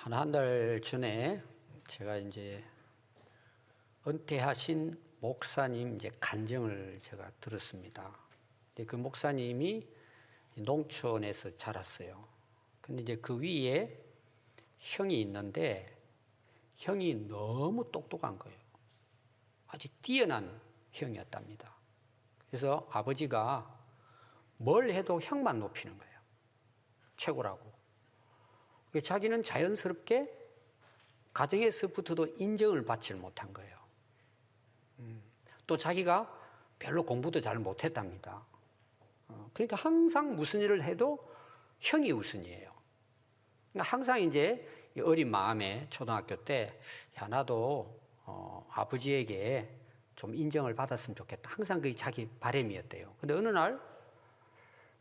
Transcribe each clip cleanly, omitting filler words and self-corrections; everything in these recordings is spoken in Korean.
한 달 전에 제가 이제 은퇴하신 목사님 이제 간증을 제가 들었습니다. 근데 그 목사님이 농촌에서 자랐어요. 근데 이제 그 위에 형이 있는데 형이 너무 똑똑한 거예요. 아주 뛰어난 형이었답니다. 그래서 아버지가 뭘 해도 형만 높이는 거예요. 최고라고. 자기는 자연스럽게 가정에서부터도 인정을 받지 못한 거예요. 또 자기가 별로 공부도 잘 못했답니다. 그러니까 항상 무슨 일을 해도 형이 우선이에요. 그러니까 항상 이제 어린 마음에 초등학교 때, 야, 나도 아버지에게 좀 인정을 받았으면 좋겠다. 항상 그게 자기 바람이었대요. 근데 어느 날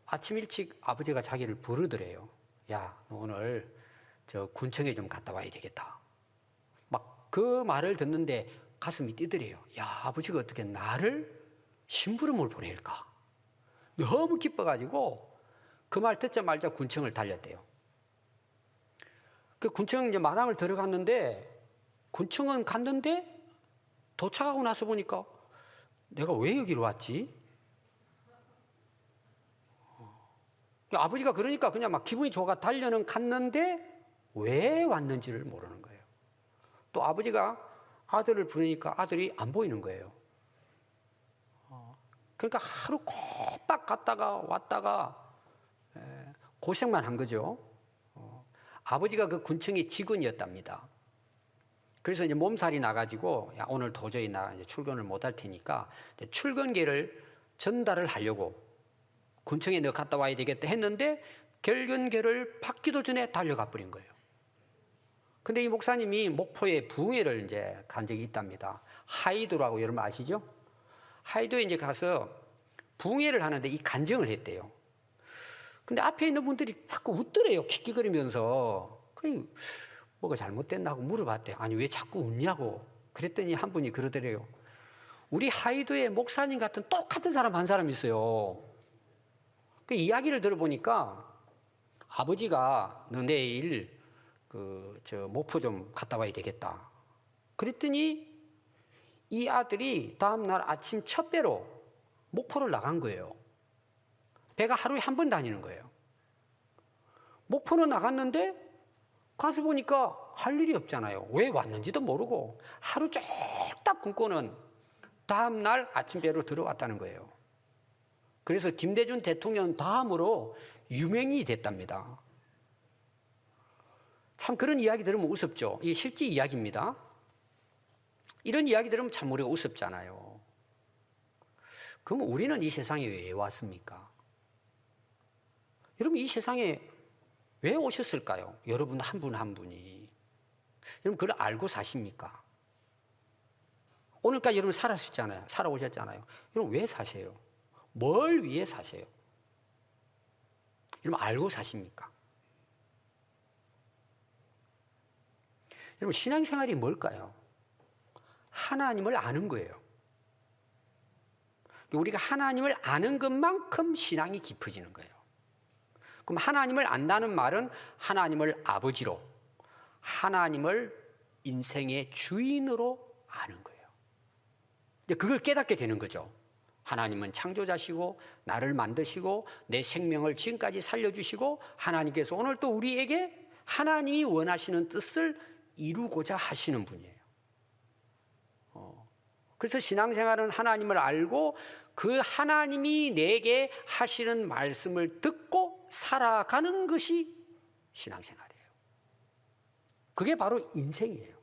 아침 일찍 아버지가 자기를 부르더래요. 야, 너 오늘 저 군청에 좀 갔다 와야 되겠다. 막 그 말을 듣는데 가슴이 뛰더래요. 야, 아버지가 어떻게 나를 심부름을 보낼까? 너무 기뻐가지고 그 말 듣자마자 군청을 달렸대요. 그 군청 이제 마당을 들어갔는데 군청은 갔는데 도착하고 나서 보니까 내가 왜 여기로 왔지? 아버지가 그러니까 그냥 막 기분이 좋아가 달려는 갔는데 왜 왔는지를 모르는 거예요. 또 아버지가 아들을 부르니까 아들이 안 보이는 거예요. 그러니까 하루 꼬박 갔다가 왔다가 고생만 한 거죠. 아버지가 그 군청의 직원이었답니다. 그래서 이제 몸살이 나가지고 야, 오늘 도저히 나 이제 출근을 못 할 테니까 출근계를 전달을 하려고 군청에 너 갔다 와야 되겠다 했는데 결근계를 받기도 전에 달려가 버린 거예요. 근데 이 목사님이 목포에 부흥회를 이제 간 적이 있답니다. 하이도라고 여러분 아시죠? 하이도에 이제 가서 부흥회를 하는데 이 간증을 했대요. 근데 앞에 있는 분들이 자꾸 웃더래요. 킥킥거리면서. 뭐가 잘못됐나 고 물어봤대요. 아니, 왜 자꾸 웃냐고. 그랬더니 한 분이 그러더래요. 우리 하이도에 목사님 같은 똑같은 사람 한 사람 있어요. 그 이야기를 들어보니까 아버지가 너 내일 목포 좀 갔다 와야 되겠다. 그랬더니 이 아들이 다음날 아침 첫 배로 목포를 나간 거예요. 배가 하루에 한 번 다니는 거예요. 목포는 나갔는데 가서 보니까 할 일이 없잖아요. 왜 왔는지도 모르고 하루 쫄딱 굶고는 다음날 아침 배로 들어왔다는 거예요. 그래서 김대중 대통령 다음으로 유명인이 됐답니다. 참 그런 이야기 들으면 우습죠. 이게 실제 이야기입니다. 이런 이야기 들으면 참 우리가 우습잖아요. 그럼 우리는 이 세상에 왜 왔습니까? 여러분 이 세상에 왜 오셨을까요? 여러분 한 분 한 분이. 여러분 그걸 알고 사십니까? 오늘까지 여러분 살아오셨잖아요. 여러분 왜 사세요? 뭘 위해 사세요? 여러분 알고 사십니까? 여러분 신앙생활이 뭘까요? 하나님을 아는 거예요. 우리가 하나님을 아는 것만큼 신앙이 깊어지는 거예요. 그럼 하나님을 안다는 말은 하나님을 아버지로, 하나님을 인생의 주인으로 아는 거예요. 이제 그걸 깨닫게 되는 거죠. 하나님은 창조자시고 나를 만드시고 내 생명을 지금까지 살려주시고 하나님께서 오늘 또 우리에게 하나님이 원하시는 뜻을 이루고자 하시는 분이에요. 그래서 신앙생활은 하나님을 알고 그 하나님이 내게 하시는 말씀을 듣고 살아가는 것이 신앙생활이에요. 그게 바로 인생이에요.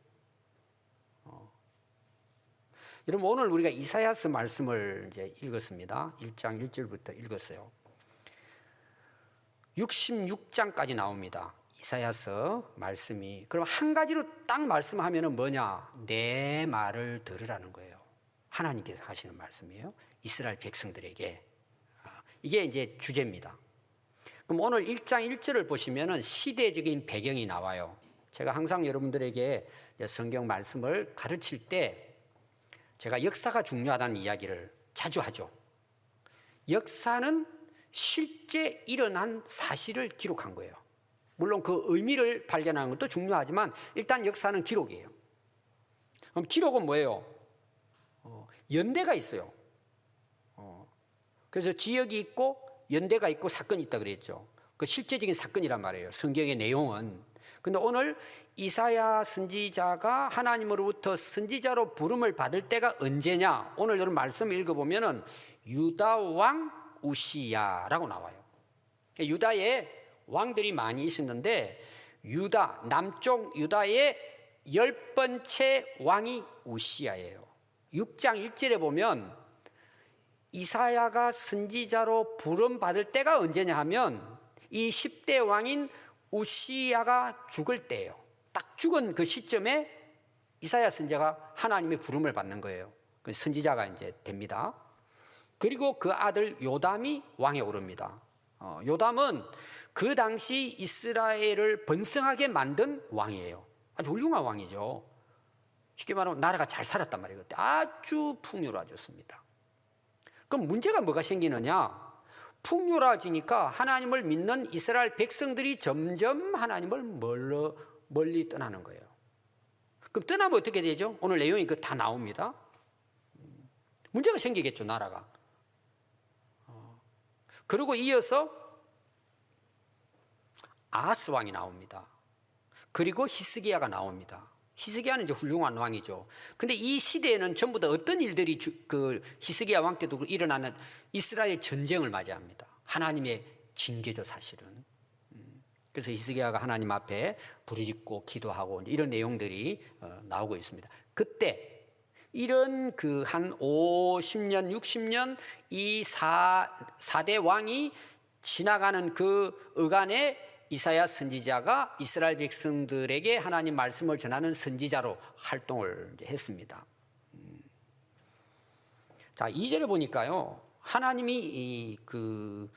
여러분 오늘 우리가 이사야서 말씀을 이제 읽었습니다. 1장 1절부터 읽었어요. 66장까지 나옵니다. 이사야서 말씀이. 그럼 한 가지로 딱 말씀하면은 뭐냐? 내 말을 들으라는 거예요. 하나님께서 하시는 말씀이에요. 이스라엘 백성들에게. 이게 이제 주제입니다. 그럼 오늘 1장 1절을 보시면은 시대적인 배경이 나와요. 제가 항상 여러분들에게 성경 말씀을 가르칠 때 제가 역사가 중요하다는 이야기를 자주 하죠. 역사는 실제 일어난 사실을 기록한 거예요. 물론 그 의미를 발견하는 것도 중요하지만 일단 역사는 기록이에요. 그럼 기록은 뭐예요? 연대가 있어요. 그래서 지역이 있고 연대가 있고 사건이 있다 그랬죠. 그 실제적인 사건이란 말이에요. 성경의 내용은. 근데 오늘 이사야 선지자가 하나님으로부터 선지자로 부름을 받을 때가 언제냐? 오늘 여러분 말씀 읽어보면은 유다 왕 우시야라고 나와요. 유다에 왕들이 많이 있었는데 유다, 남쪽 유다의 10번째 왕이 우시야예요. 6장 1절에 보면 이사야가 선지자로 부름받을 때가 언제냐 하면 이 10대 왕인 우시야가 죽을 때예요. 딱 죽은 그 시점에 이사야 선지자가 하나님의 부름을 받는 거예요. 그 선지자가 이제 됩니다. 그리고 그 아들 요담이 왕에 오릅니다. 요담은 그 당시 이스라엘을 번성하게 만든 왕이에요. 아주 훌륭한 왕이죠. 쉽게 말하면 나라가 잘 살았단 말이에요. 그때 아주 풍요로워졌습니다. 그럼 문제가 뭐가 생기느냐? 풍요로워지니까 하나님을 믿는 이스라엘 백성들이 점점 하나님을 멀리 떠나는 거예요. 그럼 떠나면 어떻게 되죠? 오늘 내용이 그 다 나옵니다. 문제가 생기겠죠, 나라가. 그리고 이어서 아하스 왕이 나옵니다. 그리고 히스기야가 나옵니다. 히스기야는 이제 훌륭한 왕이죠. 근데 이 시대에는 전부 다 어떤 일들이 그 히스기야 왕 때도 일어나는 이스라엘 전쟁을 맞이합니다. 하나님의 징계죠, 사실은. 그래서 히스기야가 하나님 앞에 부르짖고 기도하고 이런 내용들이 나오고 있습니다. 그때 이런 그 한 50년, 60년 이 4대 왕이 지나가는 그 어간에 이사야 선지자가 이스라엘 백성들에게 하나님 말씀을 전하는 선지자로 활동을 했습니다. 자, 2절에 보니까요, 하나님이 그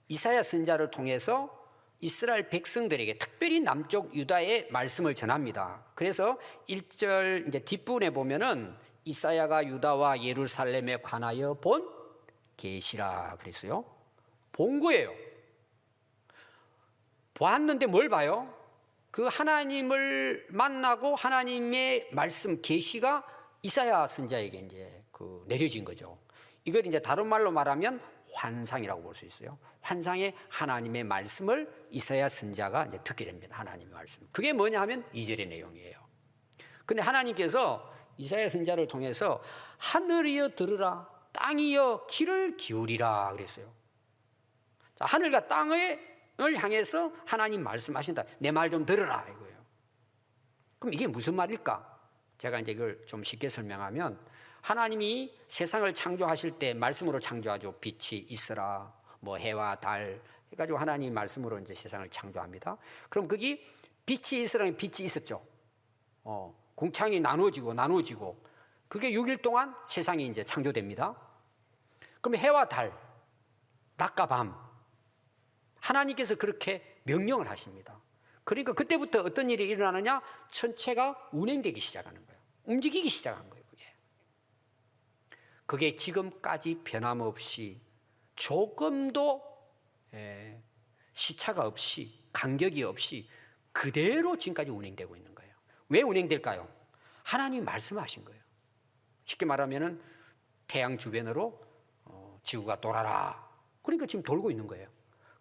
이사야 선지자를 통해서 이스라엘 백성들에게 특별히 남쪽 유다의 말씀을 전합니다. 그래서 1절 이제 뒷부분에 보면은 이사야가 유다와 예루살렘에 관하여 본 계시라 그랬어요. 본 거예요. 보았는데 뭘 봐요? 그 하나님을 만나고 하나님의 말씀 계시가 이사야 선지자에게 이제 그 내려진 거죠. 이걸 이제 다른 말로 말하면 환상이라고 볼 수 있어요. 환상에 하나님의 말씀을 이사야 선지자가 이제 듣게 됩니다. 하나님의 말씀. 그게 뭐냐 하면 2절의 내용이에요. 근데 하나님께서 이사야 선지자를 통해서 하늘이여 들으라, 땅이여 귀를 기울이라 그랬어요. 자, 하늘과 땅을 향해서 하나님 말씀하신다. 내 말 좀 들으라 이거예요. 그럼 이게 무슨 말일까? 제가 이제 이걸 좀 쉽게 설명하면 하나님이 세상을 창조하실 때 말씀으로 창조하죠. 빛이 있으라, 뭐 해와 달 해가지고 하나님 말씀으로 이제 세상을 창조합니다. 그럼 거기 빛이 있으라는 빛이 있었죠. 공창이 나눠지고 그게 6일 동안 세상이 이제 창조됩니다. 그럼 해와 달, 낮과 밤 하나님께서 그렇게 명령을 하십니다. 그러니까 그때부터 어떤 일이 일어나느냐? 천체가 운행되기 시작하는 거예요. 움직이기 시작한 거예요. 그게 지금까지 변함없이 조금도 시차가 없이 간격이 없이 그대로 지금까지 운행되고 있는 거예요. 왜 운행될까요? 하나님이 말씀하신 거예요. 쉽게 말하면 태양 주변으로 지구가 돌아라. 그러니까 지금 돌고 있는 거예요.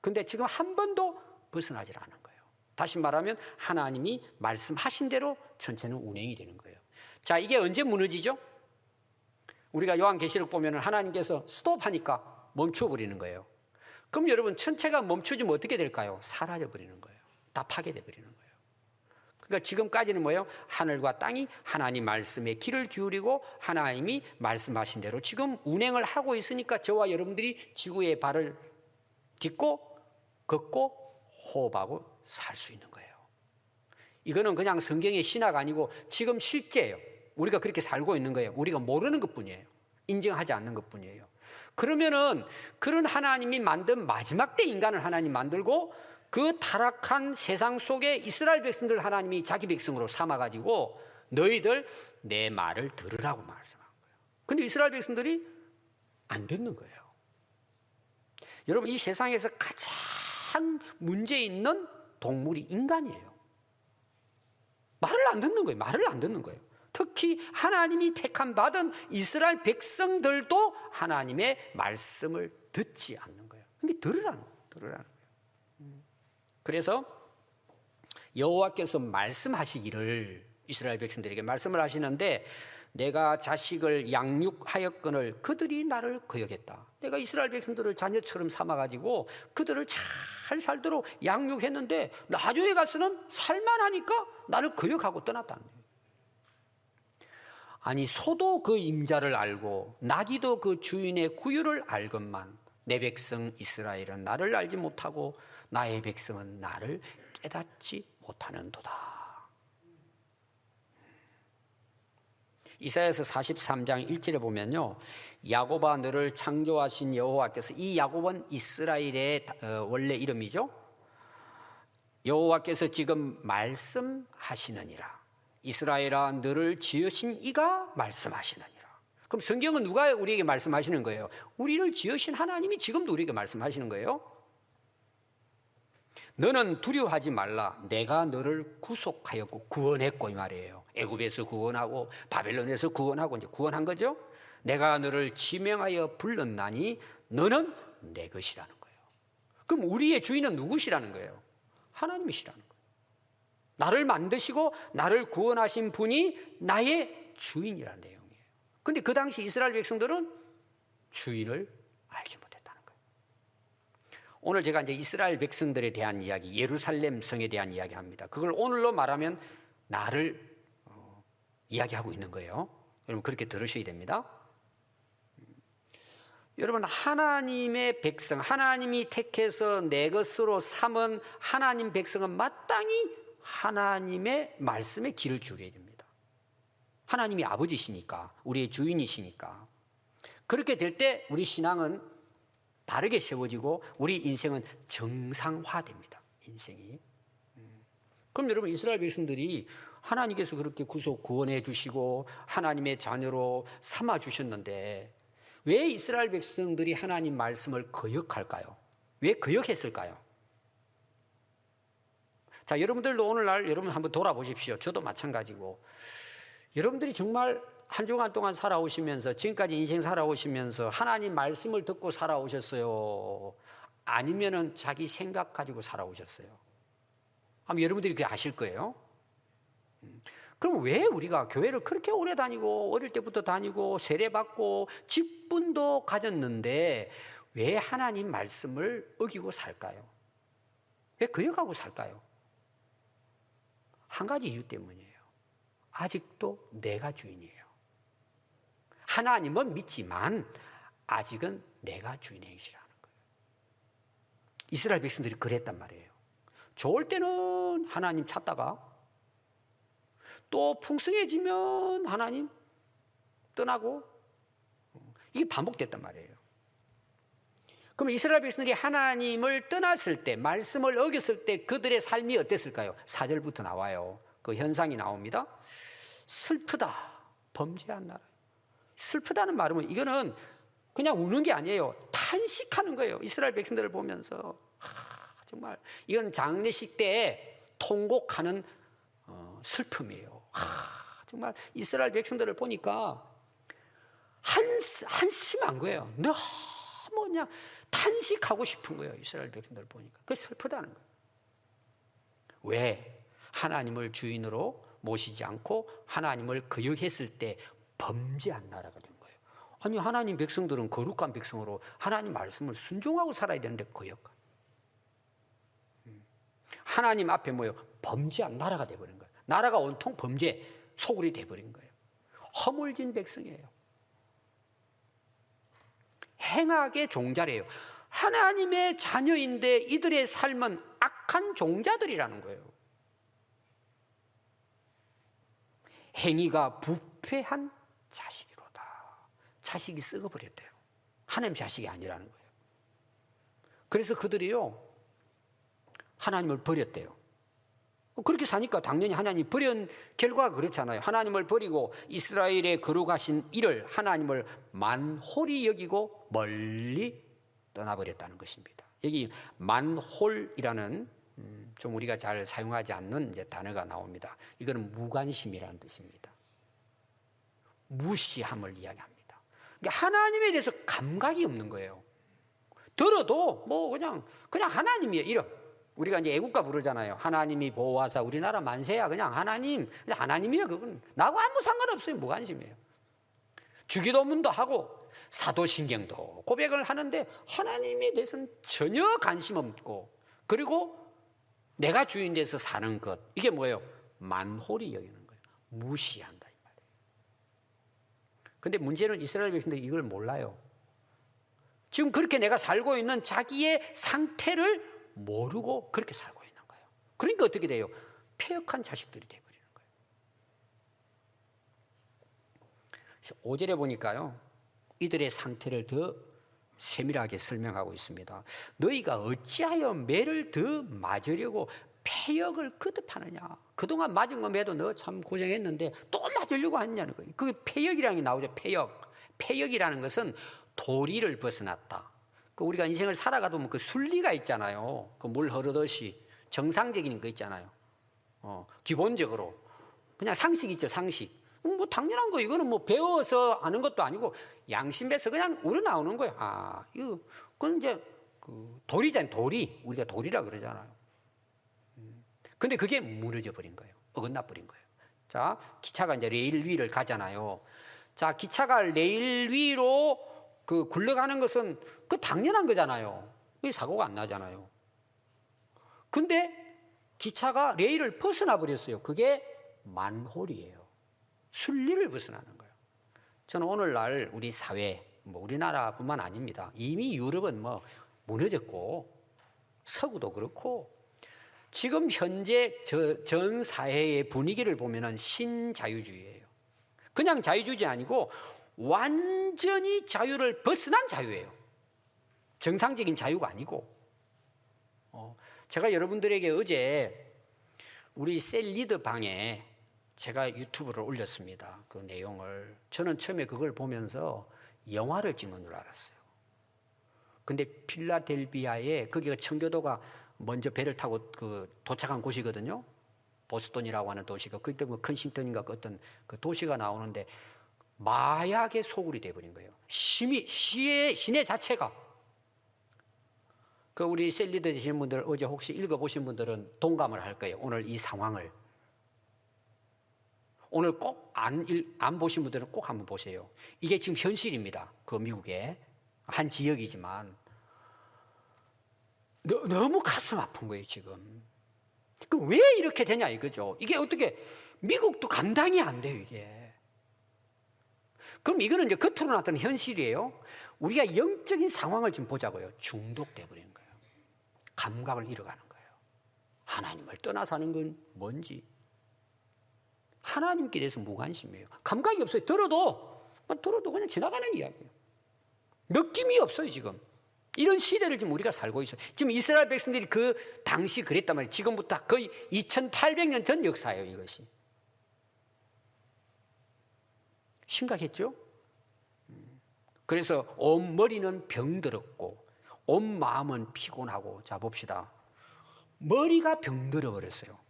근데 지금 한 번도 벗어나질 않은 거예요. 다시 말하면 하나님이 말씀하신 대로 전체는 운행이 되는 거예요. 자, 이게 언제 무너지죠? 우리가 요한계시록 보면 하나님께서 스톱하니까 멈춰버리는 거예요. 그럼 여러분 천체가 멈추지면 어떻게 될까요? 사라져버리는 거예요. 다 파괴돼 버리는 거예요. 그러니까 지금까지는 뭐예요? 하늘과 땅이 하나님 말씀에 귀를 기울이고 하나님이 말씀하신 대로 지금 운행을 하고 있으니까 저와 여러분들이 지구의 발을 딛고 걷고 호흡하고 살 수 있는 거예요. 이거는 그냥 성경의 신화가 아니고 지금 실제예요. 우리가 그렇게 살고 있는 거예요. 우리가 모르는 것뿐이에요. 인정하지 않는 것뿐이에요. 그러면은 그런 하나님이 만든 마지막 때 인간을 하나님 만들고 그 타락한 세상 속에 이스라엘 백성들 하나님이 자기 백성으로 삼아가지고 너희들 내 말을 들으라고 말씀한 거예요. 근데 이스라엘 백성들이 안 듣는 거예요. 여러분 이 세상에서 가장 문제 있는 동물이 인간이에요. 말을 안 듣는 거예요. 말을 안 듣는 거예요. 특히 하나님이 택함 받은 이스라엘 백성들도 하나님의 말씀을 듣지 않는 거예요. 그러니까 들으라는 거예요. 그래서 여호와께서 말씀하시기를 이스라엘 백성들에게 말씀을 하시는데 내가 자식을 양육하였거늘 그들이 나를 거역했다. 내가 이스라엘 백성들을 자녀처럼 삼아가지고 그들을 잘 살도록 양육했는데 나중에 가서는 살만하니까 나를 거역하고 떠났다는 거예요. 아니 소도 그 임자를 알고 나귀도 그 주인의 구유를 알건만 내 백성 이스라엘은 나를 알지 못하고 나의 백성은 나를 깨닫지 못하는도다. 이사야서 43장 1절에 보면요, 야곱아 너를 창조하신 여호와께서, 이 야곱은 이스라엘의 원래 이름이죠. 여호와께서 지금 말씀하시느니라. 이스라엘아 너를 지으신 이가 말씀하시느니라. 그럼 성경은 누가 우리에게 말씀하시는 거예요? 우리를 지으신 하나님이 지금도 우리에게 말씀하시는 거예요. 너는 두려워하지 말라. 내가 너를 구속하였고 구원했고 이 말이에요. 애굽에서 구원하고 바벨론에서 구원하고 이제 구원한 거죠. 내가 너를 지명하여 불렀나니 너는 내 것이라는 거예요. 그럼 우리의 주인은 누구시라는 거예요? 하나님이시라는 거예요. 나를 만드시고 나를 구원하신 분이 나의 주인이라는 내용이에요. 그런데 그 당시 이스라엘 백성들은 주인을 알지 못했다는 거예요. 오늘 제가 이제 이스라엘 백성들에 대한 이야기, 예루살렘 성에 대한 이야기합니다. 그걸 오늘로 말하면 나를 이야기하고 있는 거예요. 여러분 그렇게 들으셔야 됩니다. 여러분 하나님의 백성, 하나님이 택해서 내 것으로 삼은 하나님 백성은 마땅히 하나님의 말씀에 귀를 기울여야 됩니다. 하나님이 아버지시니까, 우리의 주인이시니까. 그렇게 될 때 우리 신앙은 바르게 세워지고 우리 인생은 정상화됩니다. 인생이. 그럼 여러분 이스라엘 백성들이 하나님께서 그렇게 구원해 주시고 하나님의 자녀로 삼아 주셨는데 왜 이스라엘 백성들이 하나님 말씀을 거역할까요? 왜 거역했을까요? 자, 여러분들도 오늘날 여러분 한번 돌아보십시오. 저도 마찬가지고. 여러분들이 정말 한 주간 동안 살아오시면서, 지금까지 인생 살아오시면서 하나님 말씀을 듣고 살아오셨어요? 아니면은 자기 생각 가지고 살아오셨어요? 아마 여러분들이 그게 아실 거예요. 그럼 왜 우리가 교회를 그렇게 오래 다니고 어릴 때부터 다니고 세례받고 직분도 가졌는데 왜 하나님 말씀을 어기고 살까요? 왜 거역하고 살까요? 한 가지 이유 때문이에요. 아직도 내가 주인이에요. 하나님은 믿지만 아직은 내가 주인이시라는 거예요. 이스라엘 백성들이 그랬단 말이에요. 좋을 때는 하나님 찾다가 또 풍성해지면 하나님 떠나고 이게 반복됐단 말이에요. 그럼 이스라엘 백성들이 하나님을 떠났을 때, 말씀을 어겼을 때 그들의 삶이 어땠을까요? 4절부터 나와요. 그 현상이 나옵니다. 슬프다, 범죄한 나라. 슬프다는 말은 이거는 그냥 우는 게 아니에요. 탄식하는 거예요. 이스라엘 백성들을 보면서 정말 이건 장례식 때 통곡하는 슬픔이에요. 정말 이스라엘 백성들을 보니까 한심한 거예요. 너무 그냥 탄식하고 싶은 거예요. 이스라엘 백성들을 보니까. 그게 슬프다는 거예요. 왜? 하나님을 주인으로 모시지 않고 하나님을 거역했을 때 범죄한 나라가 된 거예요. 아니 하나님 백성들은 거룩한 백성으로 하나님 말씀을 순종하고 살아야 되는데 거역한. 하나님 앞에 뭐예요? 범죄한 나라가 돼버린 거예요. 나라가 온통 범죄 소굴이 돼버린 거예요. 허물진 백성이에요. 행악의 종자래요. 하나님의 자녀인데 이들의 삶은 악한 종자들이라는 거예요. 행위가 부패한 자식이로다. 자식이 썩어버렸대요. 하나님 자식이 아니라는 거예요. 그래서 그들이요 하나님을 버렸대요. 그렇게 사니까 당연히 하나님 버린 결과가 그렇잖아요. 하나님을 버리고 이스라엘의 거룩하신 이를 하나님을 만홀히 여기고 멀리 떠나버렸다는 것입니다. 여기 만홀이라는 좀 우리가 잘 사용하지 않는 이제 단어가 나옵니다. 이거는 무관심이라는 뜻입니다. 무시함을 이야기합니다. 그러니까 하나님에 대해서 감각이 없는 거예요. 들어도 뭐 그냥 하나님이에요. 이런 우리가 이제 애국가 부르잖아요. 하나님이 보호하사 우리나라 만세야. 그냥 하나님이에요. 그건 나하고 아무 상관없어요. 무관심이에요. 주기도문도 하고 사도신경도 고백을 하는데 하나님에 대해서는 전혀 관심 없고, 그리고 내가 주인 돼서 사는 것, 이게 뭐예요? 만홀히 여기는 거예요. 무시한다 이 말이에요. 근데 문제는 이스라엘 백성들이 이걸 몰라요. 지금 그렇게 내가 살고 있는 자기의 상태를 모르고 그렇게 살고 있는 거예요. 그러니까 어떻게 돼요? 패역한 자식들이 되어버리는 거예요. 5절에 보니까요, 이들의 상태를 더 세밀하게 설명하고 있습니다. 너희가 어찌하여 매를 더 맞으려고 패역을 거듭하느냐. 그동안 맞은 거 매도 너 참 고생했는데 또 맞으려고 하느냐는 거예요. 그게 패역이라는 게 나오죠. 패역이라는 것은 도리를 벗어났다. 우리가 인생을 살아가도 그 순리가 있잖아요. 그 물 흐르듯이 정상적인 거 있잖아요. 기본적으로 그냥 상식 있죠. 상식. 뭐 당연한 거. 이거는 뭐 배워서 아는 것도 아니고 양심에서 그냥 우러나오는 거예요. 이거 그건 이제 그 도리잖아요. 도리. 우리가 도리라 그러잖아요. 근데 그게 무너져 버린 거예요. 어긋나 버린 거예요. 자, 기차가 이제 레일 위를 가잖아요. 자, 기차가 레일 위로 그 굴러가는 것은 그 당연한 거잖아요. 이 사고가 안 나잖아요. 근데 기차가 레일을 벗어나 버렸어요. 그게 만홀이에요. 순리를 벗어나는 거예요. 저는 오늘날 우리 사회, 뭐 우리나라뿐만 아닙니다. 이미 유럽은 뭐 무너졌고 서구도 그렇고 지금 현재 전 사회의 분위기를 보면은 신자유주의예요. 그냥 자유주의 아니고 완전히 자유를 벗어난 자유예요. 정상적인 자유가 아니고. 제가 여러분들에게 어제 우리 셀리드 방에 제가 유튜브를 올렸습니다. 그 내용을. 저는 처음에 그걸 보면서 영화를 찍는 줄 알았어요. 근데 필라델비아에 거기가 청교도가 먼저 배를 타고 그 도착한 곳이거든요. 보스턴이라고 하는 도시가, 그때 뭐 컨싱턴인가 어떤 그 도시가 나오는데 마약의 소굴이 돼버린 거예요. 시내 자체가. 그 우리 셀리드 되시는 분들 어제 혹시 읽어보신 분들은 동감을 할 거예요. 오늘 이 상황을. 오늘 꼭 안 보신 분들은 꼭 한번 보세요. 이게 지금 현실입니다. 그 미국의 한 지역이지만 너무 가슴 아픈 거예요 지금. 그 왜 이렇게 되냐 이거죠. 이게 어떻게 미국도 감당이 안 돼요 이게. 그럼 이거는 이제 겉으로 나타나는 현실이에요. 우리가 영적인 상황을 좀 보자고요. 중독돼 버리는 거예요. 감각을 잃어가는 거예요. 하나님을 떠나 사는 건 뭔지. 하나님께 대해서 무관심이에요. 감각이 없어요. 들어도 그냥 지나가는 이야기예요. 느낌이 없어요 지금. 이런 시대를 지금 우리가 살고 있어요. 지금 이스라엘 백성들이 그 당시 그랬단 말이에요. 지금부터 거의 2800년 전 역사예요 이것이. 심각했죠? 그래서 온 머리는 병들었고 온 마음은 피곤하고. 자 봅시다. 머리가 병들어 버렸어요.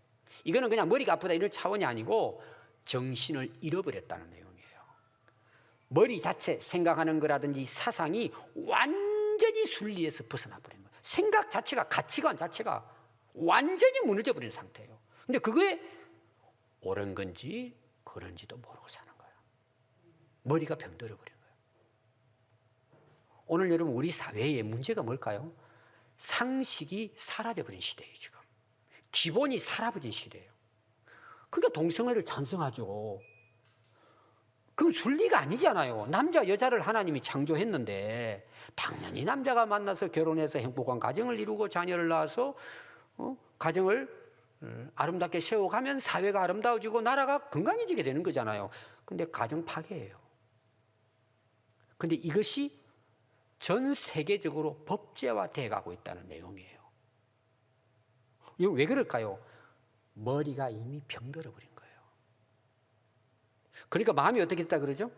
이거는 그냥 머리가 아프다 이런 차원이 아니고 정신을 잃어버렸다는 내용이에요. 머리 자체 생각하는 거라든지 사상이 완전히 순리에서 벗어나 버린 거예요. 생각 자체가, 가치관 자체가 완전히 무너져 버린 상태예요. 근데 그게 옳은 건지 그런지도 모르고 사는 거예요. 머리가 병들어 버린 거예요. 오늘 여러분 우리 사회의 문제가 뭘까요? 상식이 사라져버린 시대예요 지금. 기본이 사라져버린 시대예요. 그러니까 동성애를 찬성하죠. 그럼 순리가 아니잖아요. 남자 여자를 하나님이 창조했는데 당연히 남자가 만나서 결혼해서 행복한 가정을 이루고 자녀를 낳아서 가정을 아름답게 세워가면 사회가 아름다워지고 나라가 건강해지게 되는 거잖아요. 근데 가정 파괴예요. 근데 이것이 전 세계적으로 법제화돼 가고 있다는 내용이에요. 이거 왜 그럴까요? 머리가 이미 병들어 버린 거예요. 그러니까 마음이 어떻게 됐다 그러죠?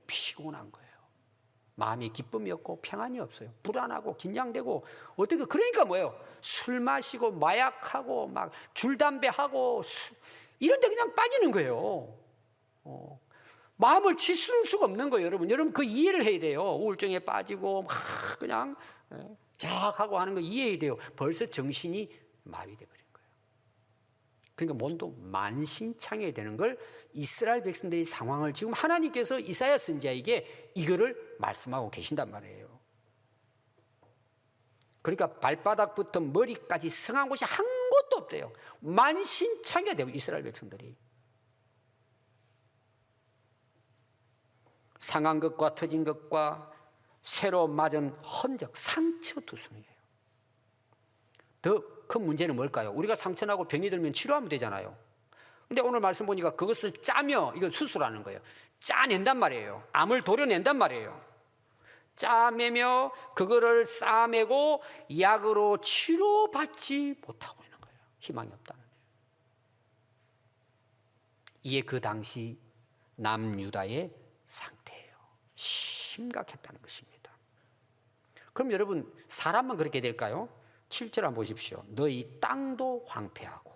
피곤한 거예요. 마음에 기쁨이 없고 평안이 없어요. 불안하고 긴장되고 어떻게 그러니까 뭐예요? 술 마시고 마약하고 막 줄담배하고 이런 데 그냥 빠지는 거예요. 마음을 치실 수가 없는 거예요, 여러분. 여러분 그 이해를 해야 돼요. 우울증에 빠지고 막 그냥 자학하고 하는 거 이해해야 돼요. 벌써 정신이 마비돼 버린 거예요. 그러니까 몸도 만신창이해야 되는 걸 이스라엘 백성들의 상황을 지금 하나님께서 이사야 선지자에게 이거를 말씀하고 계신단 말이에요. 그러니까 발바닥부터 머리까지 성한 곳이 한 곳도 없대요. 만신창이가 되고 이스라엘 백성들이. 상한 것과 터진 것과 새로 맞은 흔적, 상처 투성이에요. 더 큰 문제는 뭘까요? 우리가 상처나고 병이 들면 치료하면 되잖아요. 근데 오늘 말씀 보니까 그것을 짜며, 이거 수술하는 거예요. 짜낸단 말이에요. 암을 도려낸단 말이에요. 짜매며 그거를 싸매고 약으로 치료받지 못하고 있는 거예요. 희망이 없다는 거예요. 이게 그 당시 남유다의 상태예요. 심각했다는 것입니다. 그럼 여러분 사람만 그렇게 될까요? 7절 한번 보십시오. 너희 땅도 황폐하고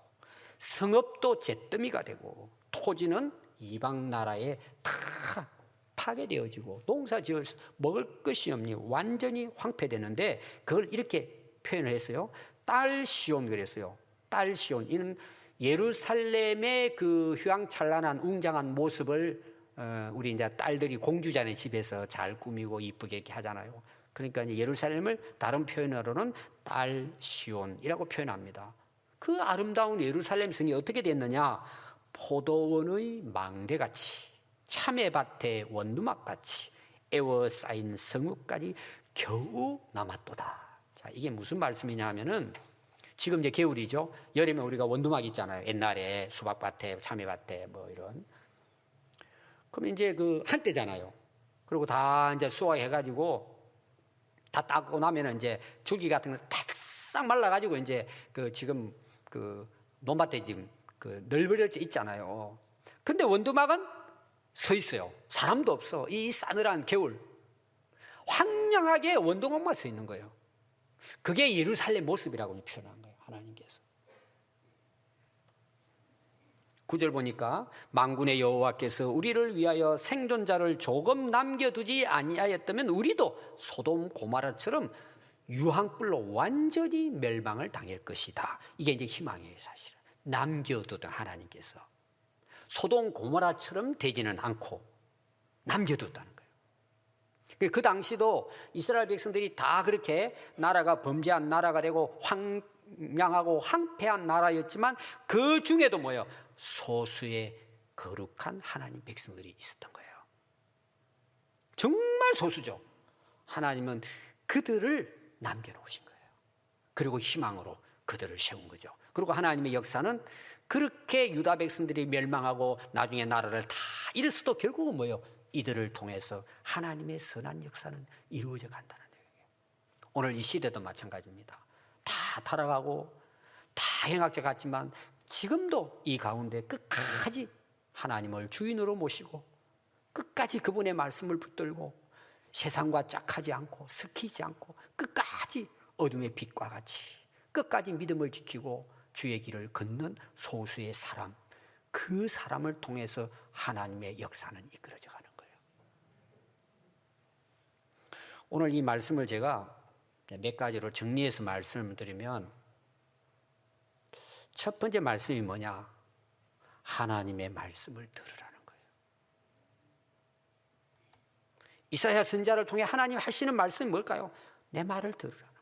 성읍도 잿더미가 되고 토지는 이방 나라에 다 파괴되어지고 농사 지을 먹을 것이 없니 완전히 황폐되는데 그걸 이렇게 표현을 했어요. 딸 시온 그랬어요. 딸 시온. 이는 예루살렘의 그 휘황찬란한 웅장한 모습을 우리 이제 딸들이 공주자네 집에서 잘 꾸미고 이쁘게 이렇게 하잖아요. 그러니까 이제 예루살렘을 다른 표현으로는 딸 시온이라고 표현합니다. 그 아름다운 예루살렘 성이 어떻게 됐느냐? 포도원의 망대같이 참외밭의 원두막같이 에워싸인 성읍까지 겨우 남았도다. 자, 이게 무슨 말씀이냐 하면은 지금 이제 겨울이죠. 여름에 우리가 원두막 있잖아요. 옛날에 수박밭에 참외밭에 뭐 이런. 그럼 이제 그 한때잖아요. 그리고 다 이제 수확해가지고 다 닦고 나면은 이제 줄기 같은 거 바싹 말라가지고 이제 그 지금 그 논밭에 지금 그 널브러져 있잖아요. 근데 원두막은 서 있어요. 사람도 없어. 이 싸늘한 겨울. 황량하게 원두막만 서 있는 거예요. 그게 예루살렘 모습이라고 표현한 거예요. 하나님께서. 9절 보니까 만군의 여호와께서 우리를 위하여 생존자를 조금 남겨두지 아니하였다면 우리도 소돔 고모라처럼 유황불로 완전히 멸망을 당할 것이다. 이게 이제 희망이에요, 사실은. 남겨두던 하나님께서 소돔 고모라처럼 되지는 않고 남겨뒀다는 거예요. 그 당시도 이스라엘 백성들이 다 그렇게 나라가 범죄한 나라가 되고 황량하고 황폐한 나라였지만 그 중에도 뭐예요? 소수의 거룩한 하나님 백성들이 있었던 거예요. 정말 소수죠. 하나님은 그들을 남겨놓으신 거예요. 그리고 희망으로 그들을 세운 거죠. 그리고 하나님의 역사는 그렇게 유다 백성들이 멸망하고 나중에 나라를 다 잃었어도 결국은 뭐예요? 이들을 통해서 하나님의 선한 역사는 이루어져 간다는 얘기예요. 오늘 이 시대도 마찬가지입니다. 다 타락하고 다 행악자 같지만 지금도 이 가운데 끝까지 하나님을 주인으로 모시고 끝까지 그분의 말씀을 붙들고 세상과 짝하지 않고 섞이지 않고 끝까지 어둠의 빛과 같이 끝까지 믿음을 지키고 주의 길을 걷는 소수의 사람, 그 사람을 통해서 하나님의 역사는 이끌어져 가는 거예요. 오늘 이 말씀을 제가 몇 가지로 정리해서 말씀을 드리면 첫 번째 말씀이 뭐냐? 하나님의 말씀을 들으라는 거예요. 이사야 선지자를 통해 하나님 하시는 말씀이 뭘까요? 내 말을 들으라는 거예요.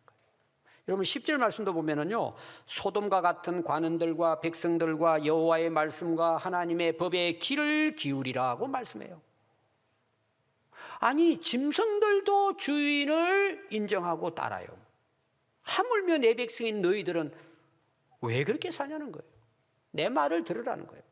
여러분 10절 말씀도 보면은요, 소돔과 같은 관원들과 백성들과 여호와의 말씀과 하나님의 법에 귀를 기울이라고 말씀해요. 아니 짐승들도 주인을 인정하고 따라요. 하물며 내 백성인 너희들은 왜 그렇게 사냐는 거예요. 내 말을 들으라는 거예요.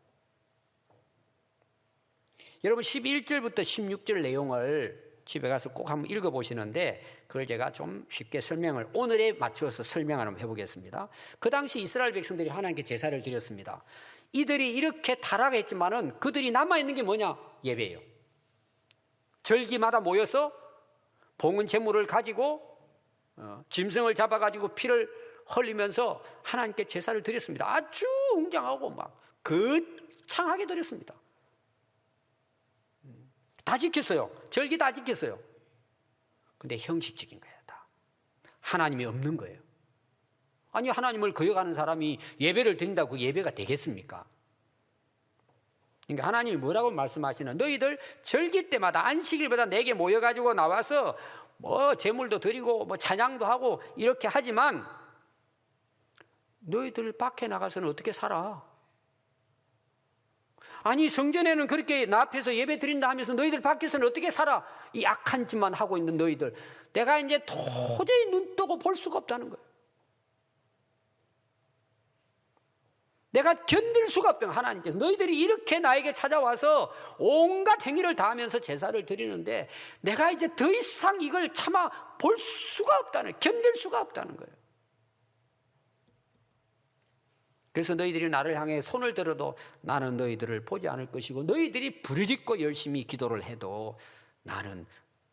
여러분 11절부터 16절 내용을 집에 가서 꼭 한번 읽어보시는데 그걸 제가 좀 쉽게 설명을 오늘에 맞추어서 설명을 한번 해보겠습니다. 그 당시 이스라엘 백성들이 하나님께 제사를 드렸습니다. 이들이 이렇게 타락했지만은 그들이 남아있는 게 뭐냐? 예배예요. 절기마다 모여서 봉은 제물을 가지고 짐승을 잡아가지고 피를 흘리면서 하나님께 제사를 드렸습니다. 아주 웅장하고 막 거창하게 드렸습니다. 다 지켰어요. 절기 다 지켰어요. 근데 형식적인 거예요. 다 하나님이 없는 거예요. 아니, 하나님을 거역하는 사람이 예배를 드린다고 그 예배가 되겠습니까? 그러니까 하나님이 뭐라고 말씀하시는, 너희들 절기 때마다 안식일보다 내게 모여가지고 나와서 뭐 제물도 드리고 뭐 찬양도 하고 이렇게 하지만 너희들 밖에 나가서는 어떻게 살아? 아니, 성전에는 그렇게 나 앞에서 예배 드린다 하면서 너희들 밖에서는 어떻게 살아? 이 악한 짓만 하고 있는 너희들, 내가 이제 도저히 눈 뜨고 볼 수가 없다는 거예요. 내가 견딜 수가 없던 하나님께서 너희들이 이렇게 나에게 찾아와서 온갖 행위를 다 하면서 제사를 드리는데 내가 이제 더 이상 이걸 참아 볼 수가 없다는, 견딜 수가 없다는 거예요. 그래서 너희들이 나를 향해 손을 들어도 나는 너희들을 보지 않을 것이고 너희들이 부르짖고 열심히 기도를 해도 나는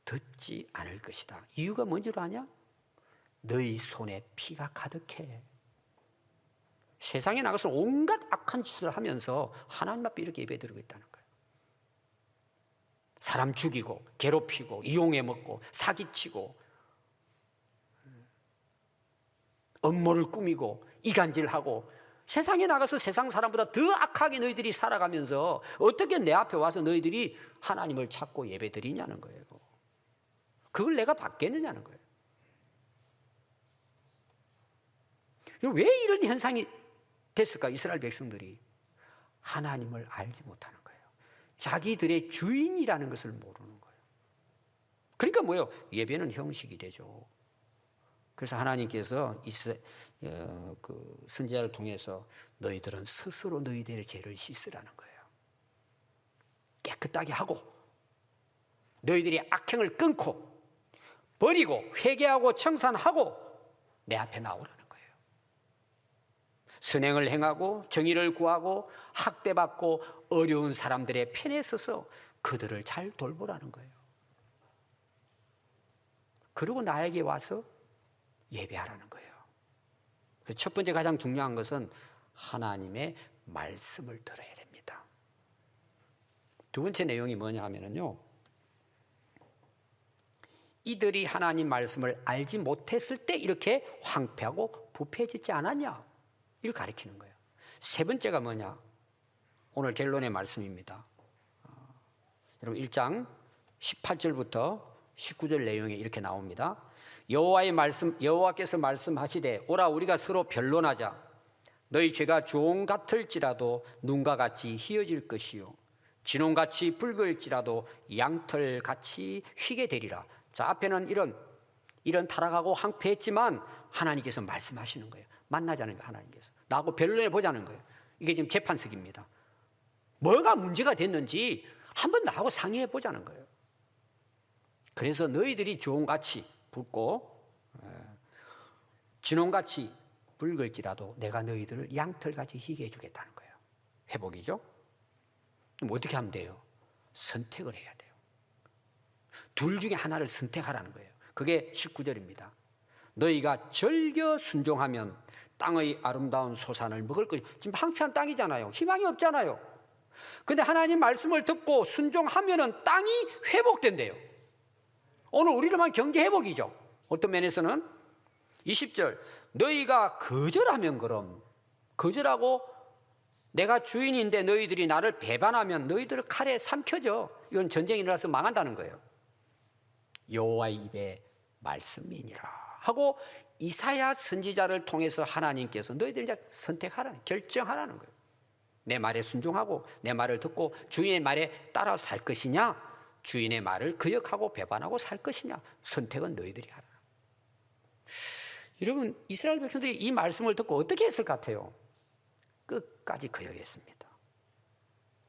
듣지 않을 것이다. 이유가 뭔지 아냐? 너희 손에 피가 가득해. 세상에 나가서 온갖 악한 짓을 하면서 하나님 앞에 이렇게 예배드리고 있다는 거예요. 사람 죽이고 괴롭히고 이용해 먹고 사기치고 음모를 꾸미고 이간질하고 세상에 나가서 세상 사람보다 더 악하게 너희들이 살아가면서 어떻게 내 앞에 와서 너희들이 하나님을 찾고 예배드리냐는 거예요. 그걸 내가 받겠느냐는 거예요. 왜 이런 현상이 됐을까? 이스라엘 백성들이 하나님을 알지 못하는 거예요. 자기들의 주인이라는 것을 모르는 거예요. 그러니까 뭐예요? 예배는 형식이 되죠. 그래서 하나님께서 그 선지자를 통해서 너희들은 스스로 너희들의 죄를 씻으라는 거예요. 깨끗하게 하고 너희들이 악행을 끊고 버리고 회개하고 청산하고 내 앞에 나오라는 거예요. 선행을 행하고 정의를 구하고 학대받고 어려운 사람들의 편에 서서 그들을 잘 돌보라는 거예요. 그리고 나에게 와서 예배하라는 거예요. 첫 번째 가장 중요한 것은 하나님의 말씀을 들어야 됩니다. 두 번째 내용이 뭐냐 하면요, 이들이 하나님 말씀을 알지 못했을 때 이렇게 황폐하고 부패해지지 않았냐, 이걸 가리키는 거예요. 세 번째가 뭐냐, 오늘 결론의 말씀입니다. 여러분 1장 18절부터 19절 내용에 이렇게 나옵니다. 여호와께서 말씀하시되 오라 우리가 서로 변론하자. 너희 죄가 주홍 같을지라도 눈과 같이 희어질 것이요 진홍같이 붉을지라도 양털같이 휘게 되리라. 자, 앞에는 이런 타락하고 황폐했지만 하나님께서 말씀하시는 거예요. 만나자는 거예요. 하나님께서 나하고 변론해 보자는 거예요. 이게 지금 재판석입니다. 뭐가 문제가 됐는지 한번 나하고 상의해 보자는 거예요. 그래서 너희들이 주홍같이 붉고 진홍같이 붉을지라도 내가 너희들을 양털같이 희게 해주겠다는 거예요. 회복이죠. 그럼 어떻게 하면 돼요? 선택을 해야 돼요. 둘 중에 하나를 선택하라는 거예요. 그게 19절입니다. 너희가 절겨 순종하면 땅의 아름다운 소산을 먹을 것이. 지금 황폐한 땅이잖아요. 희망이 없잖아요. 근데 하나님 말씀을 듣고 순종하면은 땅이 회복된대요. 오늘 우리를만 경제 회복이죠. 어떤 면에서는 20절 너희가 거절하면, 그럼 거절하고 내가 주인인데 너희들이 나를 배반하면 너희들을 칼에 삼켜져. 이건 전쟁이 일어나서 망한다는 거예요. 여호와의 입에 말씀이니라 하고 이사야 선지자를 통해서 하나님께서 너희들이 이제 선택하라는, 결정하라는 거예요. 내 말에 순종하고 내 말을 듣고 주인의 말에 따라서 살 것이냐, 주인의 말을 거역하고 배반하고 살 것이냐, 선택은 너희들이 하라. 여러분, 이스라엘 백성들이 이 말씀을 듣고 어떻게 했을 것 같아요? 끝까지 거역했습니다.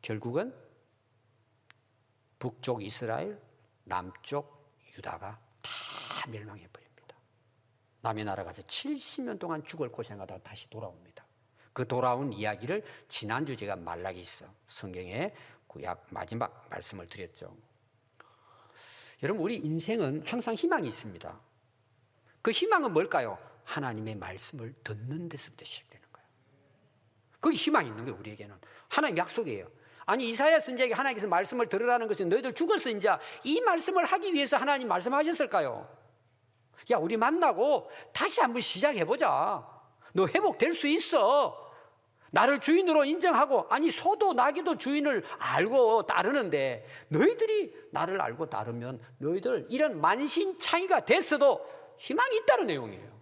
결국은 북쪽 이스라엘, 남쪽 유다가 다 멸망해 버립니다. 남의 나라 가서 70년 동안 죽을 고생하다가 다시 돌아옵니다. 그 돌아온 이야기를 지난주 제가 말라기서 성경의 구약 마지막 말씀을 드렸죠. 여러분, 우리 인생은 항상 희망이 있습니다. 그 희망은 뭘까요? 하나님의 말씀을 듣는 데서부터 시작되는 거예요. 거기 희망이 있는 거예요, 우리에게는. 하나님 약속이에요. 아니, 이사야 선지자에게 하나님께서 말씀을 들으라는 것은 너희들 죽어서 이제 이 말씀을 하기 위해서 하나님 말씀하셨을까요? 야, 우리 만나고 다시 한번 시작해보자. 너 회복될 수 있어. 나를 주인으로 인정하고, 아니, 소도 나귀도 주인을 알고 따르는데 너희들이 나를 알고 따르면 너희들 이런 만신창이가 됐어도 희망이 있다는 내용이에요.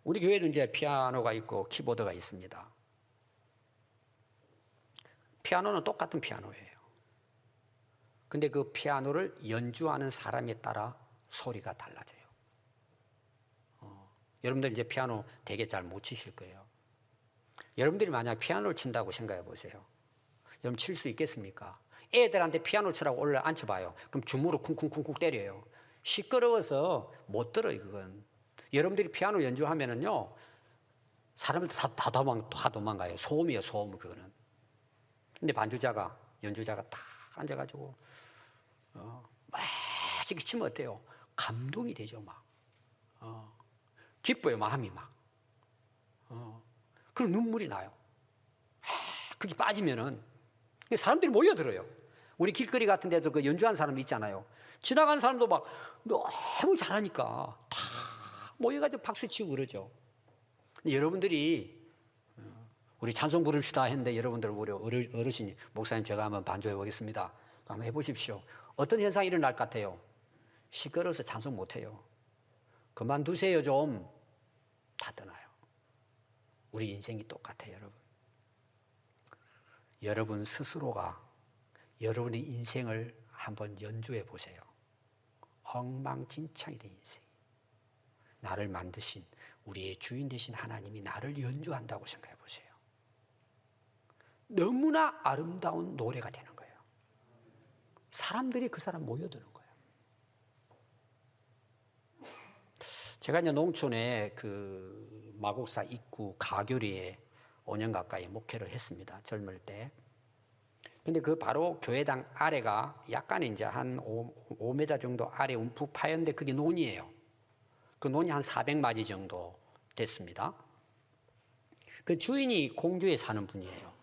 우리 교회는 이제 피아노가 있고 키보드가 있습니다. 피아노는 똑같은 피아노예요. 근데 그 피아노를 연주하는 사람에 따라 소리가 달라져요. 여러분들 이제 피아노 되게 잘 못 치실 거예요. 여러분들이 만약 피아노를 친다고 생각해 보세요. 여러분 칠 수 있겠습니까? 애들한테 피아노 치라고 올려 앉혀봐요. 그럼 줌으로 쿵쿵쿵쿵 때려요. 시끄러워서 못 들어요, 그건. 여러분들이 피아노 연주하면은요, 사람들 다 도망가요. 소음이에요, 소음, 그거는. 근데 연주자가 다 앉아가지고, 맛있게 치면 어때요? 감동이 되죠, 막. 기뻐요, 마음이 막. 그럼 눈물이 나요. 그게 빠지면은 사람들이 모여들어요. 우리 길거리 같은 데도 그 연주하는 사람 있잖아요. 지나가는 사람도 막 너무 잘하니까 다 모여가지고 박수 치고 그러죠. 근데 여러분들이 우리 찬송 부릅시다 했는데 여러분들 우리 어르신이 목사님 제가 한번 반주해 보겠습니다. 한번 해보십시오. 어떤 현상이 일어날 것 같아요? 시끄러워서 찬송 못해요. 그만두세요 좀. 다 떠나요. 우리 인생이 똑같아요, 여러분. 여러분 스스로가 여러분의 인생을 한번 연주해 보세요. 엉망진창이 된 인생. 나를 만드신 우리의 주인 되신 하나님이 나를 연주한다고 생각해 보세요. 너무나 아름다운 노래가 되는 거예요. 사람들이 그 사람 모여드는 거예요. 제가 이제 농촌에 그 마곡사 입구 가교리에 5년 가까이 목회를 했습니다. 젊을 때. 근데 그 바로 교회당 아래가 약간 이제 한 5m 정도 아래 움푹 파였는데 그게 논이에요. 그 논이 한 400마지 정도 됐습니다. 그 주인이 공주에 사는 분이에요.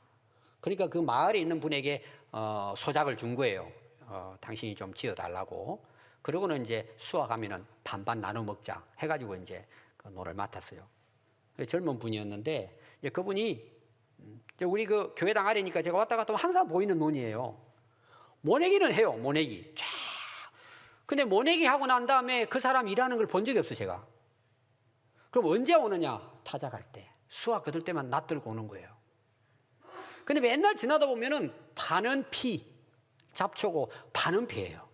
그러니까 그 마을에 있는 분에게 소작을 준 거예요. 당신이 좀 지어달라고. 그러고는 이제 수확하면은 반반 나눠 먹자 해가지고 이제 그 논을 맡았어요. 젊은 분이었는데 이제 그분이 우리 그 교회당 아래니까 제가 왔다 갔다 하면 항상 보이는 논이에요. 모내기는 해요, 모내기. 쫙. 근데 모내기 하고 난 다음에 그 사람 일하는 걸 본 적이 없어요, 제가. 그럼 언제 오느냐? 타작할 때. 수확 거둘 때만 낯들고 오는 거예요. 근데 맨날 지나다 보면은 반은 피, 잡초고 반은 배예요.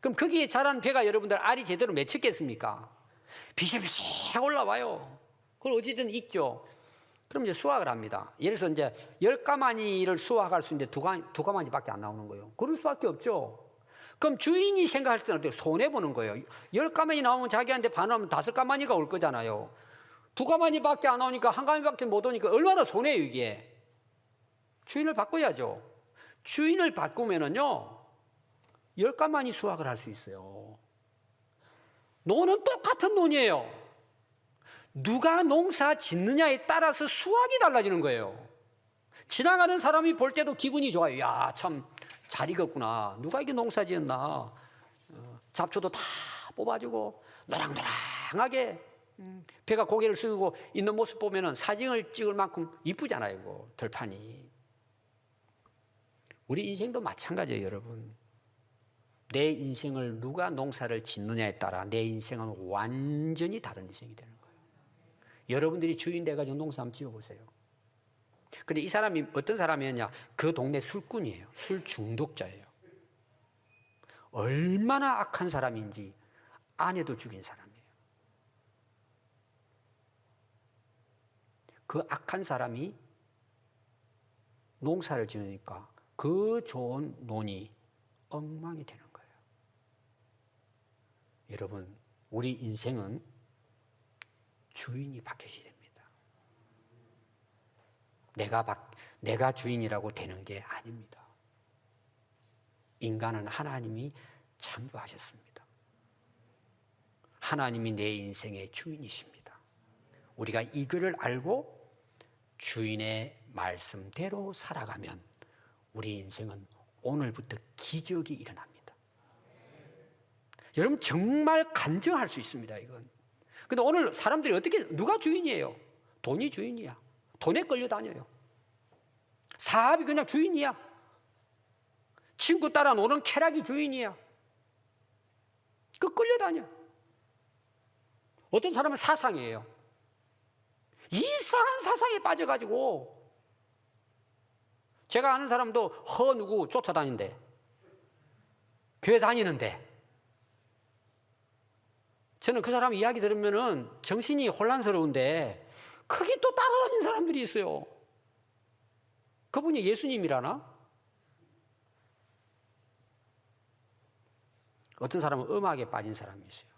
그럼 거기에 자란 배가 여러분들 알이 제대로 맺혔겠습니까? 비실비실 올라와요. 그걸 어찌든 익죠. 그럼 이제 수확을 합니다. 예를 들어서 이제 10가마니를 수확할 수 있는데 두 가마니밖에 안 나오는 거예요. 그럴 수밖에 없죠. 그럼 주인이 생각할 때는 어때요? 손해보는 거예요. 10가마니 나오면 자기한테 반하면 5가마니가 올 거잖아요. 2가마니밖에 안 나오니까 1가마니밖에 못 오니까 얼마나 손해요, 이게. 주인을 바꿔야죠. 주인을 바꾸면은요, 10가마니 수확을 할 수 있어요. 논은 똑같은 논이에요. 누가 농사 짓느냐에 따라서 수확이 달라지는 거예요. 지나가는 사람이 볼 때도 기분이 좋아요. 야, 참 잘 익었구나. 누가 이게 농사 지었나. 잡초도 다 뽑아주고 노랑노랑하게 배가 고개를 숙이고 있는 모습 보면은 사진을 찍을 만큼 이쁘잖아요, 이거 들판이. 우리 인생도 마찬가지예요, 여러분. 내 인생을 누가 농사를 짓느냐에 따라 내 인생은 완전히 다른 인생이 되는 거예요. 여러분들이 주인 돼가지고 농사 한번 지어보세요. 근데 이 사람이 어떤 사람이었냐? 그 동네 술꾼이에요. 술 중독자예요. 얼마나 악한 사람인지 아내도 죽인 사람이에요. 그 악한 사람이 농사를 지으니까 그 좋은 논이 엉망이 되는 거예요. 여러분, 우리 인생은 주인이 바뀌어야 됩니다. 내가 주인이라고 되는 게 아닙니다. 인간은 하나님이 창조하셨습니다. 하나님이 내 인생의 주인이십니다. 우리가 이거를 알고 주인의 말씀대로 살아가면 우리 인생은 오늘부터 기적이 일어납니다. 여러분 정말 간증할 수 있습니다. 이건. 근데 오늘 사람들이 어떻게 누가 주인이에요? 돈이 주인이야. 돈에 끌려다녀요. 사업이 그냥 주인이야. 친구 따라 노는 쾌락이 주인이야. 그 끌려다녀. 어떤 사람은 사상이에요. 이상한 사상에 빠져가지고 제가 아는 사람도 누구 쫓아다닌대. 교회 다니는데 저는 그 사람 이야기 들으면은 정신이 혼란스러운데 그게 또 따라다니는 사람들이 있어요. 그분이 예수님이라나? 어떤 사람은 음악에 빠진 사람이 있어요.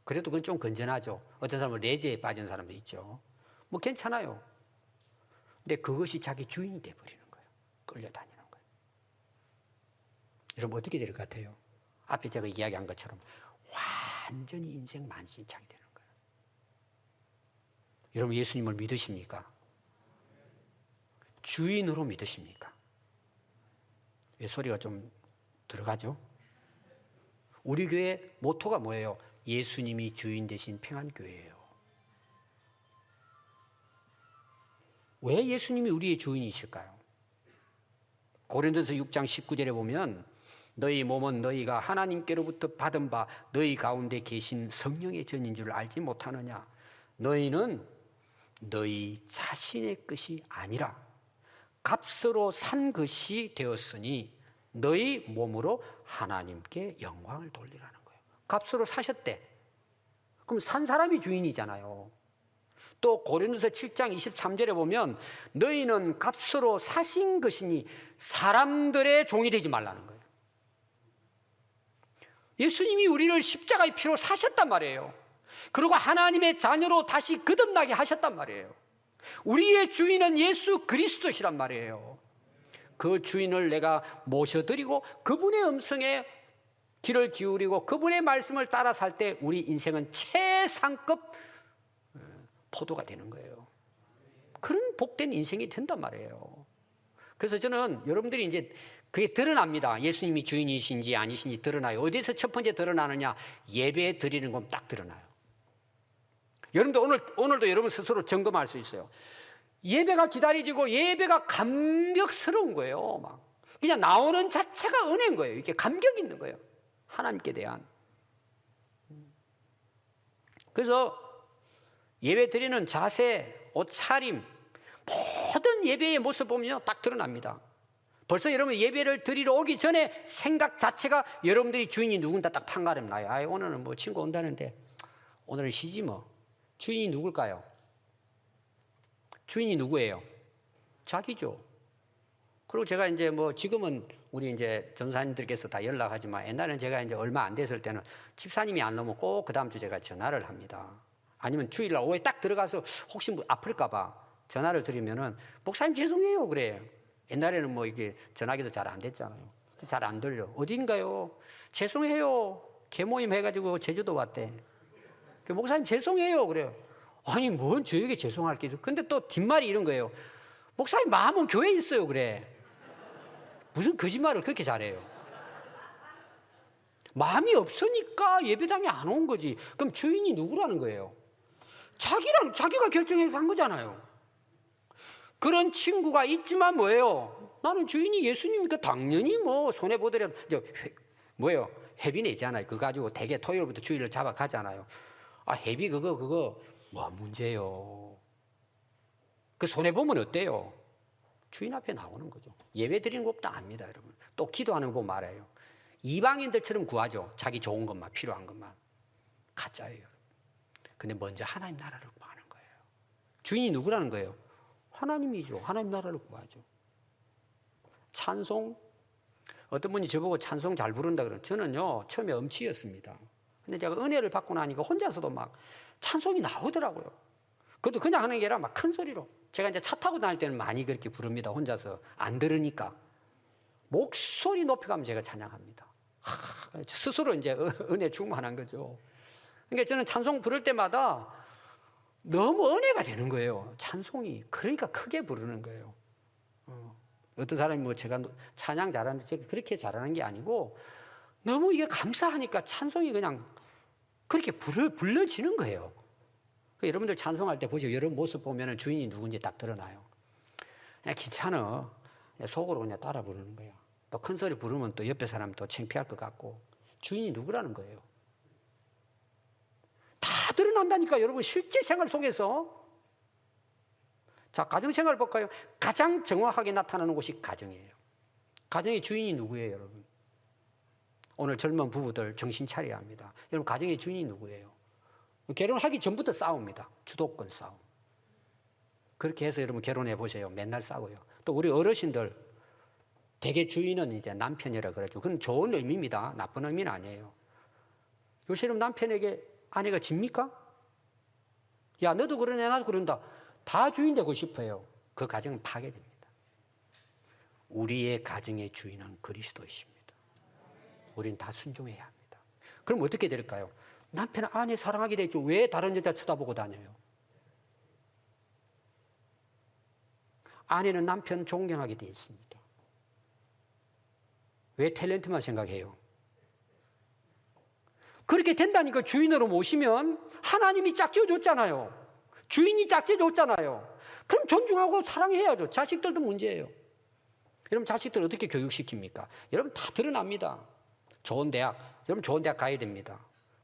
그래도 그건 좀 건전하죠. 어떤 사람은 레제에 빠진 사람도 있죠. 뭐 괜찮아요. 근데 그것이 자기 주인이 돼버리는 거예요. 끌려다니는 거예요. 여러분 어떻게 될 것 같아요? 앞에 제가 이야기한 것처럼 완전히 인생 만신창이 되는 거예요. 여러분 예수님을 믿으십니까? 주인으로 믿으십니까? 왜 소리가 좀 들어가죠? 우리 교회 모토가 뭐예요? 예수님이 주인 되신 평안교회예요. 왜 예수님이 우리의 주인이실까요? 고린도서 6장 19절에 보면 너희 몸은 너희가 하나님께로부터 받은 바 너희 가운데 계신 성령의 전인 줄 알지 못하느냐? 너희는 너희 자신의 것이 아니라 값으로 산 것이 되었으니 너희 몸으로 하나님께 영광을 돌리라는 거예요. 값으로 사셨대. 그럼 산 사람이 주인이잖아요. 또 고린도서 7장 23절에 보면 너희는 값으로 사신 것이니 사람들의 종이 되지 말라는 거예요. 예수님이 우리를 십자가의 피로 사셨단 말이에요. 그리고 하나님의 자녀로 다시 거듭나게 하셨단 말이에요. 우리의 주인은 예수 그리스도시란 말이에요. 그 주인을 내가 모셔드리고 그분의 음성에 귀를 기울이고 그분의 말씀을 따라 살 때 우리 인생은 최상급 포도가 되는 거예요. 그런 복된 인생이 된단 말이에요. 그래서 저는 여러분들이 이제 그게 드러납니다. 예수님이 주인이신지 아니신지 드러나요. 어디서 첫 번째 드러나느냐? 예배 드리는 건 딱 드러나요. 여러분들 오늘도 여러분 스스로 점검할 수 있어요. 예배가 기다려지고 예배가 감격스러운 거예요. 막 그냥 나오는 자체가 은혜인 거예요. 이렇게 감격 있는 거예요. 하나님께 대한. 그래서 예배 드리는 자세, 옷차림, 모든 예배의 모습 보면요 딱 드러납니다. 벌써 여러분 예배를 드리러 오기 전에 생각 자체가 여러분들이 주인이 누군가 딱 판가름 나요. 아, 오늘은 뭐 친구 온다는데 오늘은 쉬지 뭐. 주인이 누굴까요? 주인이 누구예요? 자기죠. 그리고 제가 이제 뭐 지금은 우리 이제 전사님들께서 다 연락하지만 옛날에는 제가 이제 얼마 안 됐을 때는 집사님이 안 오면 꼭 그 다음 주 제가 전화를 합니다. 아니면 주일날 오후에 딱 들어가서 혹시 뭐 아플까봐 전화를 드리면은 목사님 죄송해요 그래요. 옛날에는 뭐 이게 전화기도 잘 안 됐잖아요. 잘 안 들려. 어딘가요? 죄송해요. 개모임 해가지고 제주도 왔대. 목사님 죄송해요 그래요. 아니 뭔 저에게 죄송할 게 있어. 근데 또 뒷말이 이런 거예요. 목사님 마음은 교회에 있어요 그래. 무슨 거짓말을 그렇게 잘해요. 마음이 없으니까 예배당에 안 온 거지. 그럼 주인이 누구라는 거예요? 자기가 결정해서 한 거잖아요. 그런 친구가 있지만 뭐예요? 나는 주인이 예수님이니까 당연히 뭐 손해보더라도 뭐예요? 회비 내잖아요. 그거 가지고 대개 토요일부터 주일을 잡아가잖아요. 아 회비 그거 뭐 문제예요. 그 손해보면 어때요? 주인 앞에 나오는 거죠. 예배 드리는 것도 압니다 여러분. 또 기도하는 거 보면 알아요. 이방인들처럼 구하죠. 자기 좋은 것만 필요한 것만. 가짜예요. 근데 먼저 하나님 나라를 구하는 거예요. 주인이 누구라는 거예요? 하나님이죠. 하나님 나라를 구하죠. 찬송. 어떤 분이 저보고 찬송 잘 부른다 그러면 저는요 처음에 엄치였습니다. 근데 제가 은혜를 받고 나니까 혼자서도 막 찬송이 나오더라고요. 그것도 그냥 하는 게 아니라 막 큰 소리로. 제가 이제 차 타고 다닐 때는 많이 그렇게 부릅니다. 혼자서 안 들으니까. 목소리 높여가면 제가 찬양합니다. 스스로 이제 은혜 충만한 거죠. 그러니까 저는 찬송 부를 때마다 너무 은혜가 되는 거예요. 찬송이. 그러니까 크게 부르는 거예요. 어떤 사람이 뭐 제가 찬양 잘하는데 제가 그렇게 잘하는 게 아니고 너무 이게 감사하니까 찬송이 그냥 그렇게 불러지는 거예요. 여러분들 찬송할 때 보죠. 여러분 모습 보면 주인이 누군지 딱 드러나요. 그냥 귀찮아. 속으로 그냥 따라 부르는 거야. 또 큰 소리 부르면 또 옆에 사람 또 창피할 것 같고 주인이 누구라는 거예요. 다 드러난다니까 여러분 실제 생활 속에서. 자, 가정생활 볼까요? 가장 정확하게 나타나는 곳이 가정이에요. 가정의 주인이 누구예요, 여러분? 오늘 젊은 부부들 정신 차려야 합니다. 여러분 가정의 주인이 누구예요? 결혼하기 전부터 싸웁니다. 주도권 싸움. 그렇게 해서 여러분 결혼해 보세요. 맨날 싸워요. 또 우리 어르신들 대개 주인은 이제 남편이라 그러죠. 그건 좋은 의미입니다. 나쁜 의미는 아니에요. 요새 남편에게 아내가 집니까? 야, 너도 그러네, 나도 그런다. 다 주인 되고 싶어요. 그 가정은 파괴됩니다. 우리의 가정의 주인은 그리스도이십니다. 우리는 다 순종해야 합니다. 그럼 어떻게 될까요? 남편은 아내 사랑하게 되죠. 왜 다른 여자 쳐다보고 다녀요? 아내는 남편 존경하게 되어 있습니다. 왜 탤런트만 생각해요? 그렇게 된다니까. 주인으로 모시면 하나님이 짝지어줬잖아요. 주인이 짝지어줬잖아요. 그럼 존중하고 사랑해야죠. 자식들도 문제예요. 여러분 자식들 어떻게 교육시킵니까? 여러분 다 드러납니다. 좋은 대학, 여러분 좋은 대학 가야 됩니다.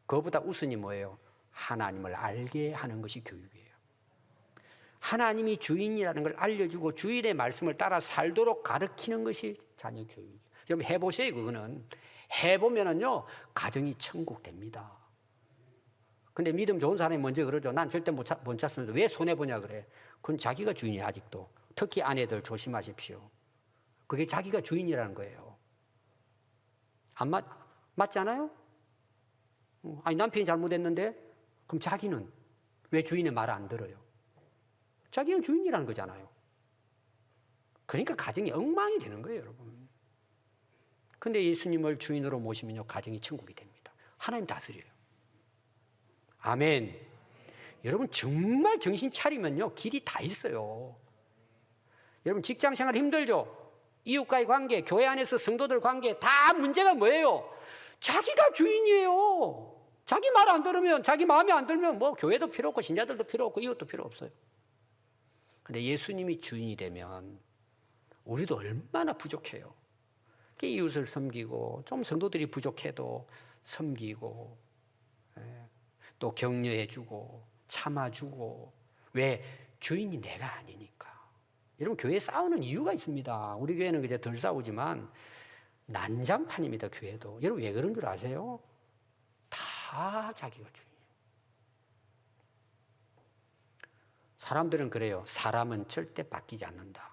그거보다 우선이 뭐예요? 하나님을 알게 하는 것이 교육이에요. 하나님이 주인이라는 걸 알려주고 주인의 말씀을 따라 살도록 가르치는 것이 자녀 교육이에요. 여러분 해보세요. 그거는 해보면은요 가정이 천국 됩니다. 근데 믿음 좋은 사람이 먼저 그러죠. 난 절대 못 찾습니다. 왜 손해보냐 그래. 그건 자기가 주인이에요. 아직도. 특히 아내들 조심하십시오. 그게 자기가 주인이라는 거예요. 안 맞지 않아요? 아니 남편이 잘못했는데 그럼 자기는 왜 주인의 말을 안 들어요? 자기가 주인이라는 거잖아요. 그러니까 가정이 엉망이 되는 거예요, 여러분. 근데 예수님을 주인으로 모시면요 가정이 천국이 됩니다. 하나님 다스려요. 아멘. 여러분 정말 정신 차리면요 길이 다 있어요. 여러분 직장 생활 힘들죠? 이웃과의 관계, 교회 안에서 성도들 관계 다 문제가 뭐예요? 자기가 주인이에요. 자기 말 안 들으면, 자기 마음에 안 들면 뭐 교회도 필요 없고 신자들도 필요 없고 이것도 필요 없어요. 근데 예수님이 주인이 되면 우리도 얼마나 부족해요. 이웃을 섬기고 좀 성도들이 부족해도 섬기고 또 격려해주고 참아주고. 왜? 주인이 내가 아니니까. 여러분 교회 싸우는 이유가 있습니다. 우리 교회는 그냥 덜 싸우지만 난장판입니다. 교회도. 여러분 왜 그런 줄 아세요? 다 자기가 주인이에요. 사람들은 그래요. 사람은 절대 바뀌지 않는다.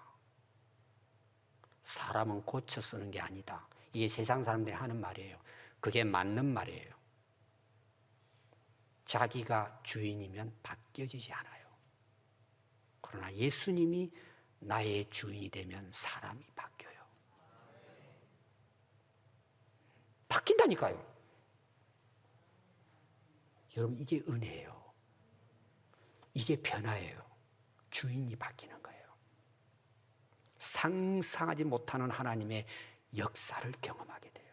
사람은 고쳐 쓰는 게 아니다. 이게 세상 사람들이 하는 말이에요. 그게 맞는 말이에요. 자기가 주인이면 바뀌어지지 않아요. 그러나 예수님이 나의 주인이 되면 사람이 바뀌어요. 바뀐다니까요. 여러분 이게 은혜예요. 이게 변화예요. 주인이 바뀌는 거예요. 상상하지 못하는 하나님의 역사를 경험하게 돼요.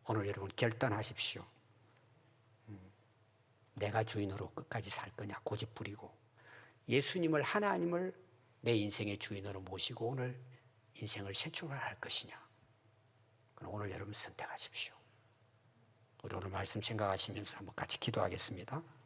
오늘 여러분 결단하십시오. 내가 주인으로 끝까지 살 거냐 고집 부리고 예수님을 하나님을 내 인생의 주인으로 모시고 오늘 인생을 새 출발할 것이냐. 그럼 오늘 여러분 선택하십시오. 우리 오늘 말씀 생각하시면서 한번 같이 기도하겠습니다.